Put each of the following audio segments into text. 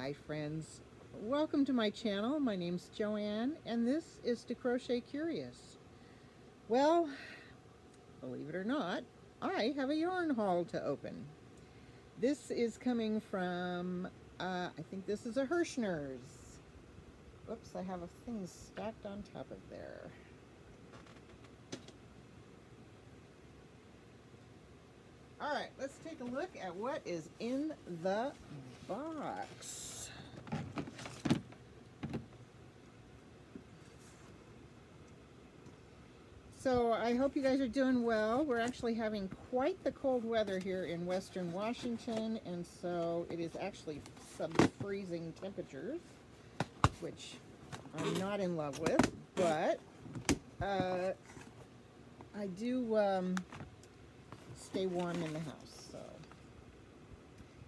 Hi friends, welcome to my channel. My name's Joanne and this is To Crochet Curious. Well, believe it or not, I have a yarn haul to open. This is coming from, I think this is a Herrschners. Whoops, I have a thing stacked on top of there. All right, let's take a look at what is in the box. So I hope you guys are doing well. We're actually having quite the cold weather here in Western Washington, and so it is actually sub-freezing temperatures, which I'm not in love with, but I do stay warm in the house. So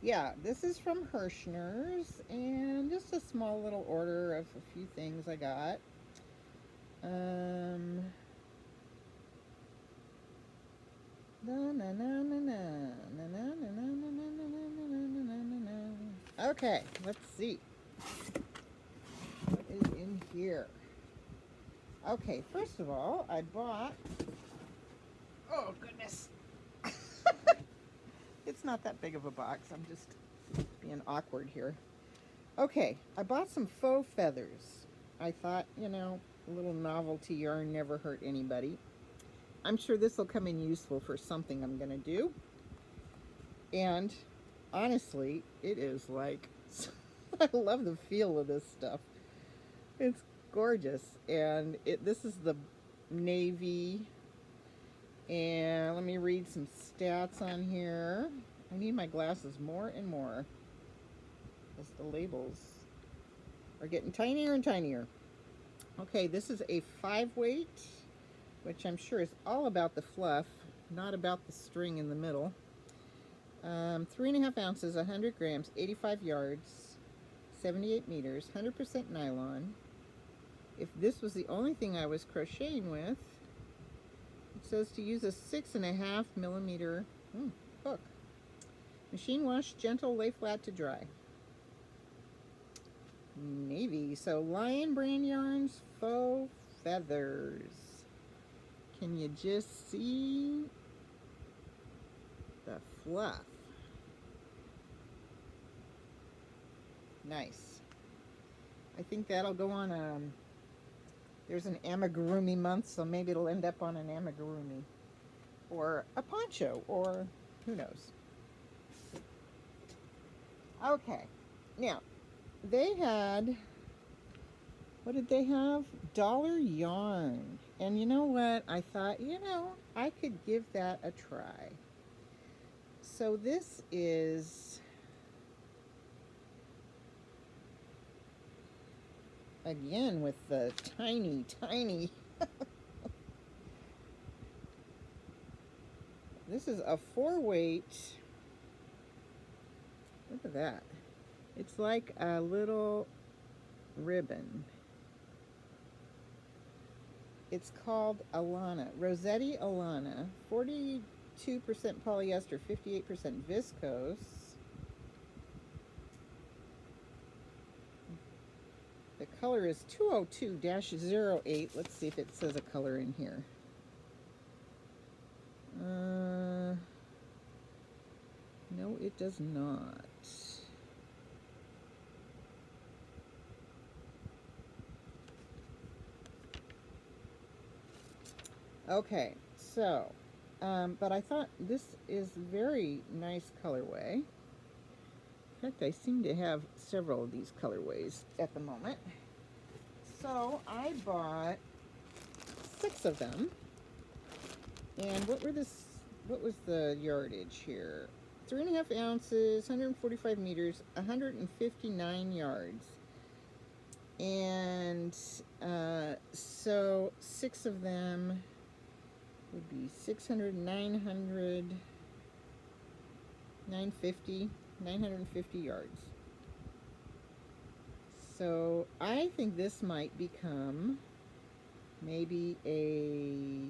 yeah, this is from Herrschners, and just a small little order of a few things I got. Okay, let's see what is in here. Okay, first of all, I bought, oh goodness, it's not that big of a box, I'm just being awkward here. Okay, I bought some faux feathers. I thought, you know, a little novelty yarn never hurt anybody. I'm sure this will come in useful for something I'm going to do. And honestly, it is like, I love the feel of this stuff. It's gorgeous. And this is the navy. And let me read some stats on here. I need my glasses more and more as the labels are getting tinier and tinier. Okay, this is a 5-weight, which I'm sure is all about the fluff, not about the string in the middle. 3.5 ounces, 100 grams, 85 yards, 78 meters, 100% nylon. If this was the only thing I was crocheting with, it says to use a 6.5 millimeter hook. Machine wash, gentle, lay flat to dry. Navy, so Lion brand yarns, faux feathers. Can you just see the fluff? Nice. I think that'll go on there's an amigurumi month, so maybe it'll end up on an amigurumi or a poncho, or who knows. Okay, now they had, what did they have? Dollar yarn. And you know what? I thought, you know, I could give that a try. So this is, again, with the tiny, tiny. This is a 4-weight. Look at that. It's like a little ribbon. It's called Alana, Rossetti Alana, 42% polyester, 58% viscose. The color is 202-08. Let's see if it says a color in here. No, it does not. Okay, so, but I thought this is very nice colorway. In fact, I seem to have several of these colorways at the moment. So I bought 6 of them. And what was the yardage here? 3.5 ounces, 145 meters, 159 yards. And so 6 of them would be 600, 900, 950 yards. So I think this might become maybe a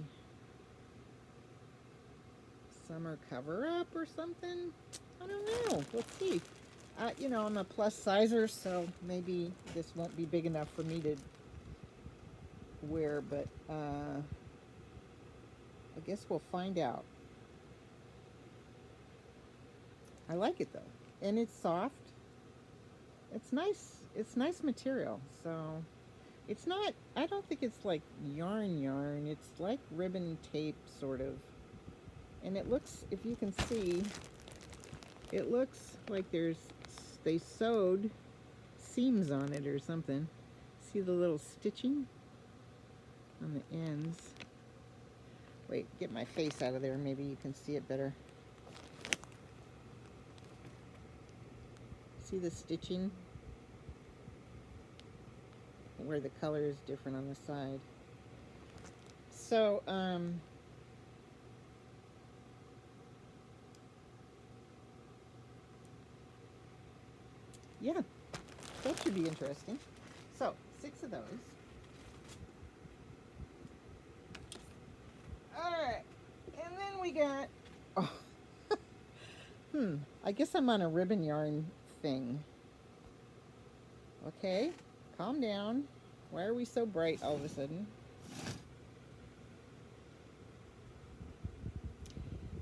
summer cover-up or something. I don't know. Let's see. You know, I'm a plus sizer, so maybe this won't be big enough for me to wear, but I guess we'll find out. I like it though, and it's soft. It's nice. It's nice material. So it's not. I don't think it's like yarn. It's like ribbon tape sort of, and it looks. If you can see, it looks like they sewed seams on it or something. See the little stitching on the ends. Wait, get my face out of there. Maybe you can see it better. See the stitching? Where the color is different on the side. So, yeah, that should be interesting. So, 6 of those. Alright, and then we got, oh, I guess I'm on a ribbon yarn thing. Okay, calm down. Why are we so bright all of a sudden?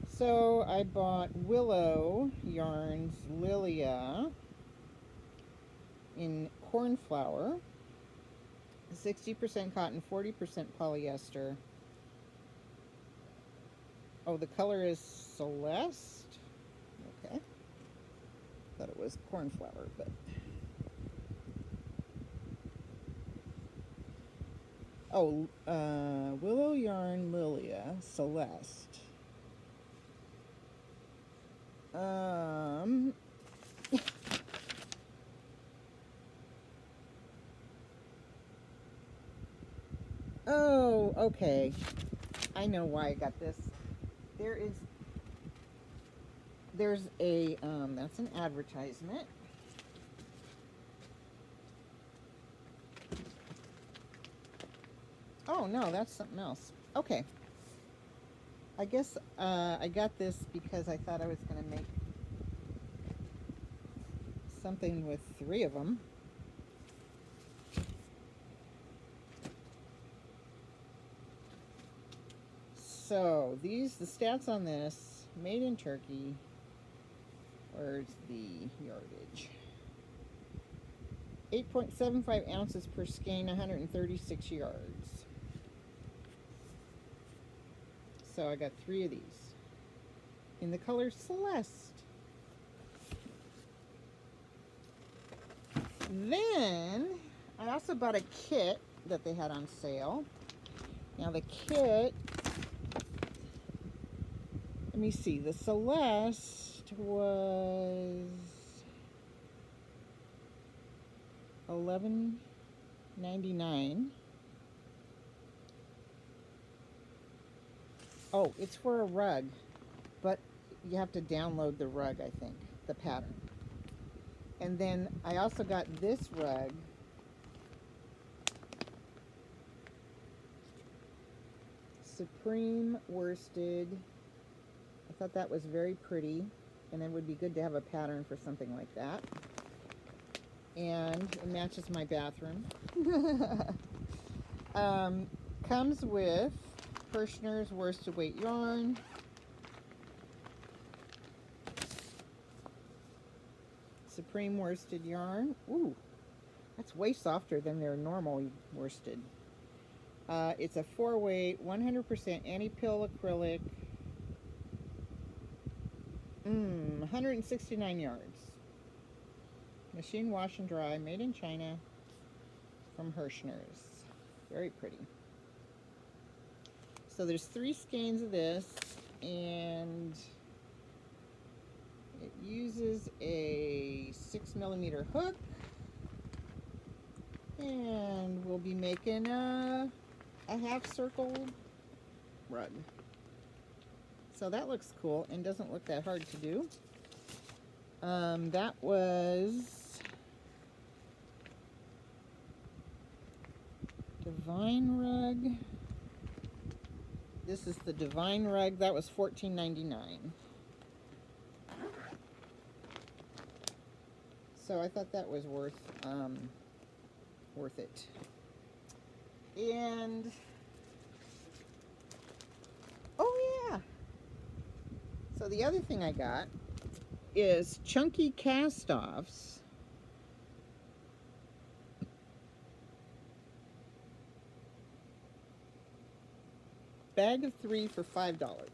So I bought Willow Yarn's Lilia in cornflower, 60% cotton, 40% polyester. Oh, the color is Celeste. Okay. Thought it was cornflower, but oh, Willow Yarn Lilia Celeste. Oh, okay. I know why I got this. There's a, that's an advertisement. Oh, no, that's something else. Okay. I guess I got this because I thought I was going to make something with 3 of them. So, the stats on this, made in Turkey. Where's the yardage? 8.75 ounces per skein, 136 yards. So I got 3 of these in the color Celeste. Then I also bought a kit that they had on sale. Now the kit, let me see, the Celeste was $11.99. Oh, it's for a rug, but you have to download the rug, I think, the pattern. And then I also got this rug. Supreme worsted. I thought that was very pretty, and it would be good to have a pattern for something like that. And it matches my bathroom. Comes with Herrschners worsted weight yarn. Supreme worsted yarn. Ooh, that's way softer than their normal worsted. It's a 4-weight, 100% anti-pill acrylic. 169 yards. Machine wash and dry, made in China from Herrschners. Very pretty. So there's 3 skeins of this, and it uses a 6mm hook, and we'll be making a half circle rug. So that looks cool and doesn't look that hard to do. That was Divine Rug. This is the Divine Rug. That was $14.99. So I thought that was worth it. And oh yeah, so the other thing I got is chunky Castoffs. Bag of 3 for $5.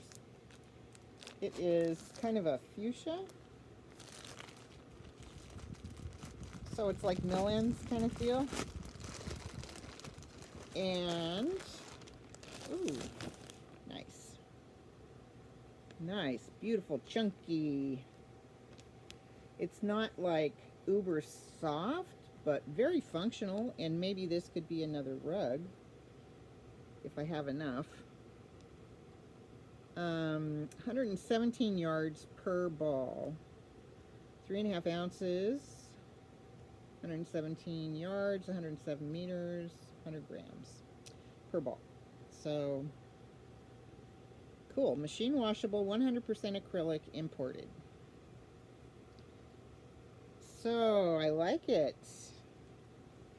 It is kind of a fuchsia. So it's like millions kind of feel. And, ooh, nice. Nice, beautiful, chunky. It's not like uber soft, but very functional. And maybe this could be another rug if I have enough. 117 yards per ball. 3.5 ounces. 117 yards, 107 meters, 100 grams per ball. So, cool. Machine washable, 100% acrylic, imported. So, I like it.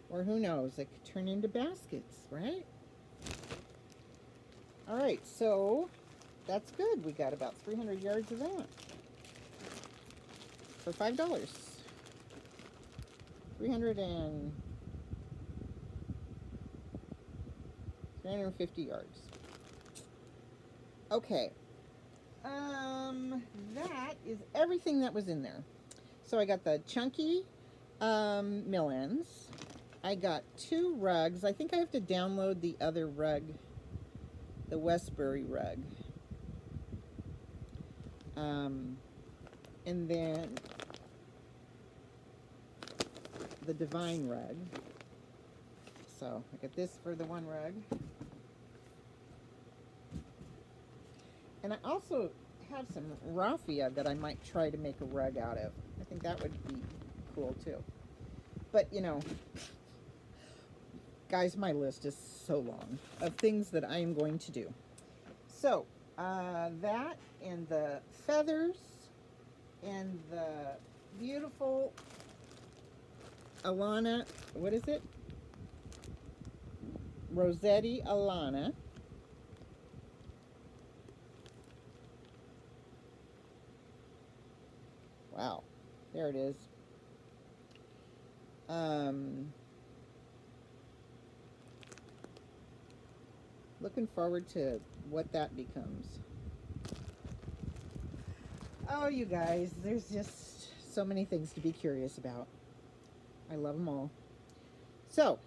Or who knows, it could turn into baskets, right? All right, so that's good. We got about 300 yards of that for $5. 350 yards. Okay. That is everything that was in there. So I got the chunky millins. I got 2 rugs. I think I have to download the other rug, the Westbury rug. And then the Divine rug. So I got this for the one rug. And I also have some raffia that I might try to make a rug out of. I think that would be cool too. But you know, guys, my list is so long of things that I am going to do. So that and the feathers and the beautiful Alana, what is it? Rossetti Alana. Wow, there it is. Looking forward to what that becomes. Oh, you guys, there's just so many things to be curious about. I love them all. So,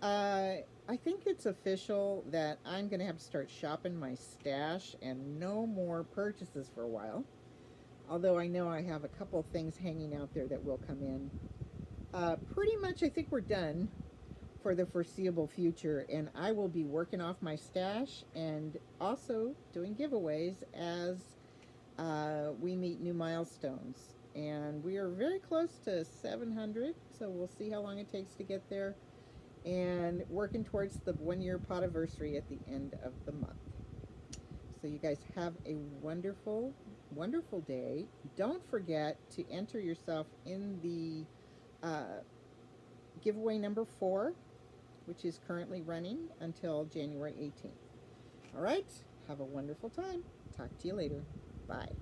I think it's official that I'm going to have to start shopping my stash and no more purchases for a while. Although I know I have a couple things hanging out there that will come in. Pretty much I think we're done for the foreseeable future, and I will be working off my stash and also doing giveaways as we meet new milestones. And we are very close to 700, so we'll see how long it takes to get there. And working towards the 1-year podiversary at the end of the month. So you guys have a wonderful, wonderful day. Don't forget to enter yourself in the giveaway number 4, which is currently running until January 18th. All right, have a wonderful time. Talk to you later. Bye.